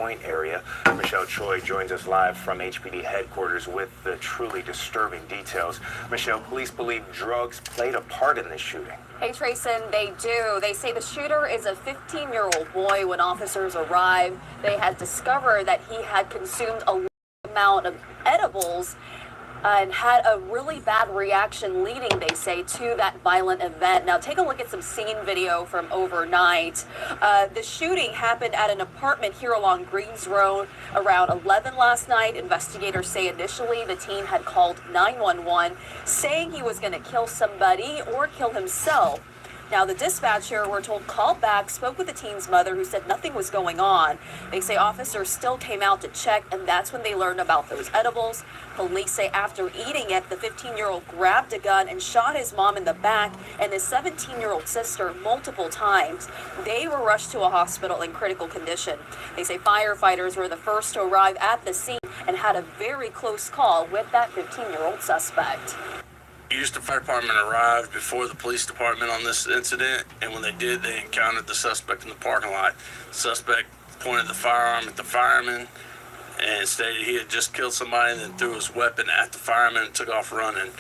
Point area. Michelle Choi joins us live from HPD headquarters with the truly disturbing details. Michelle, police believe drugs played a part in this shooting. Hey, Trayson, they do. They say the shooter is a 15-year-old boy. When officers arrived, they had discovered that he had consumed a large amount of edibles and had a really bad reaction leading, they say, to that violent event. Now, take a look at some scene video from overnight. The shooting happened at an apartment here along Greens Road around 11 last night. Investigators say initially the teen had called 911, saying he was going to kill somebody or kill himself. Now, the dispatcher, we're told, called back, spoke with the teen's mother, who said nothing was going on. They say officers still came out to check, and that's when they learned about those edibles. Police say after eating it, the 15-year-old grabbed a gun and shot his mom in the back and his 17-year-old sister multiple times. They were rushed to a hospital in critical condition. They say firefighters were the first to arrive at the scene and had a very close call with that 15-year-old suspect. Houston Fire Department arrived before the police department on this incident, and when they did, they encountered the suspect in the parking lot. The suspect pointed the firearm at the fireman and stated he had just killed somebody, and then threw his weapon at the fireman and took off running.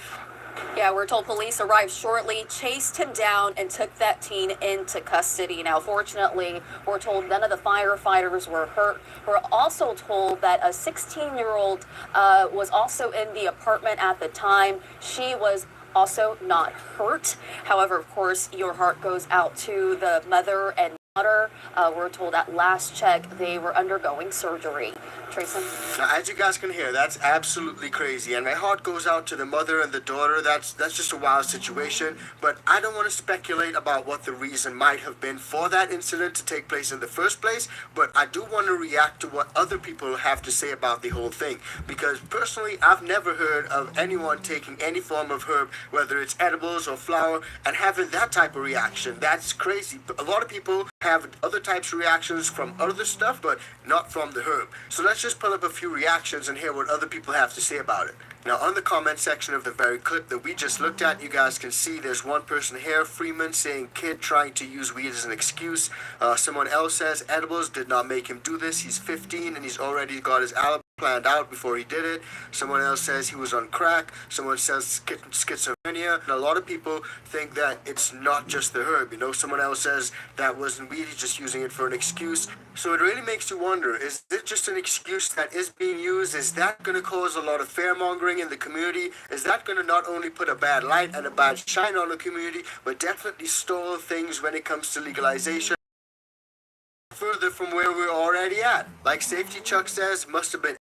Yeah, we're told police arrived shortly, chased him down, and took that teen into custody. Now, fortunately, we're told none of the firefighters were hurt. We're also told that a 16-year-old was also in the apartment at the time. She was also not hurt. However, of course, your heart goes out to the mother and daughter. We're told at last check they were undergoing surgery. Trayson? Now, as you guys can hear, that's absolutely crazy, and my heart goes out to the mother and the daughter. That's just a wild situation, but I don't want to speculate about what the reason might have been for that incident to take place in the first place, but I do want to react to what other people have to say about the whole thing, because personally, I've never heard of anyone taking any form of herb, whether it's edibles or flower, and having that type of reaction. That's crazy. A lot of people have other types of reactions from other stuff, but not from the herb. So let's just pull up a few reactions and hear what other people have to say about it. Now, on the comment section of the very clip that we just looked at, you guys can see there's one person here, Freeman, saying kid trying to use weed as an excuse. Someone else says edibles did not make him do this. He's 15 and he's already got his alibi planned out before he did it. Someone else says he was on crack. Someone says schizophrenia. And a lot of people think that it's not just the herb. You know, someone else says that wasn't weed, he's just using it for an excuse. So it really makes you wonder, is it just an excuse that is being used? Is that going to cause a lot of fear-mongering in the community? Is that going to not only put a bad light and a bad shine on the community, but definitely stall things when it comes to legalization further from where we're already at? Like Safety Chuck says, must have been.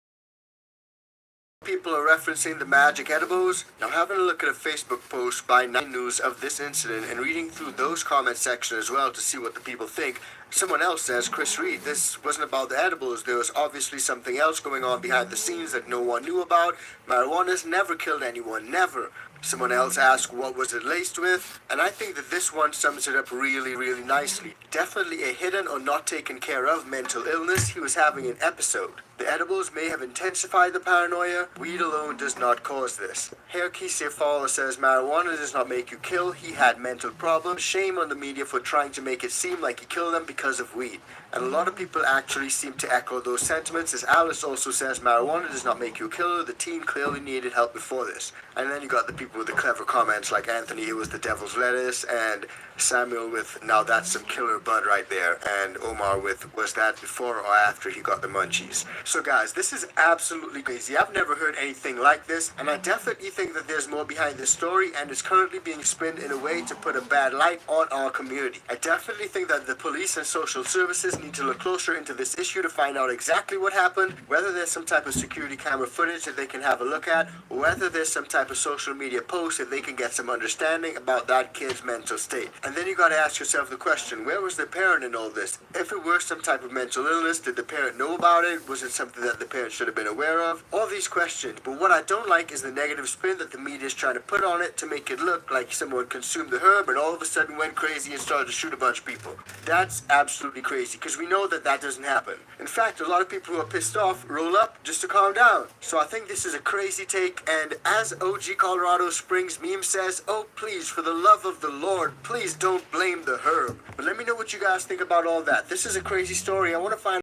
People are referencing the magic edibles. Now, having a look at a Facebook post by 9 News of this incident and reading through those comment section as well to see what the people think, someone else says, Chris Reed, this wasn't about the edibles. There was obviously something else going on behind the scenes that no one knew about. Marijuana's never killed anyone, never. Someone else asked what was it laced with, and I think that this one sums it up really, really nicely. Definitely a hidden or not taken care of mental illness. He was having an episode. The edibles may have intensified the paranoia. Weed alone does not cause this. Hairkise Fowler says marijuana does not make you kill. He had mental problems. Shame on the media for trying to make it seem like he killed them because of weed. And a lot of people actually seem to echo those sentiments, as Alice also says marijuana does not make you a killer. The teen clearly needed help before this. And then you got the people with the clever comments like Anthony, it was the devil's lettuce, and Samuel with, now that's some killer bud right there, and Omar with, was that before or after he got the munchies? So guys, this is absolutely crazy. I've never heard anything like this, and I definitely think that there's more behind this story, and it's currently being spun in a way to put a bad light on our community. I definitely think that the police and social services need to look closer into this issue to find out exactly what happened, whether there's some type of security camera footage that they can have a look at, or whether there's some type of social media post that they can get some understanding about that kid's mental state. And then you gotta ask yourself the question, where was the parent in all this? If it were some type of mental illness, did the parent know about it? Was it something that the parent should have been aware of? All these questions. But what I don't like is the negative spin that the media is trying to put on it to make it look like someone consumed the herb and all of a sudden went crazy and started to shoot a bunch of people. That's absolutely crazy, because we know that that doesn't happen. In fact, a lot of people who are pissed off roll up just to calm down. So I think this is a crazy take, and as OG Colorado Springs meme says, oh please, for the love of the Lord, please don't blame the herb. But let me know what you guys think about all that. This is a crazy story. I want to find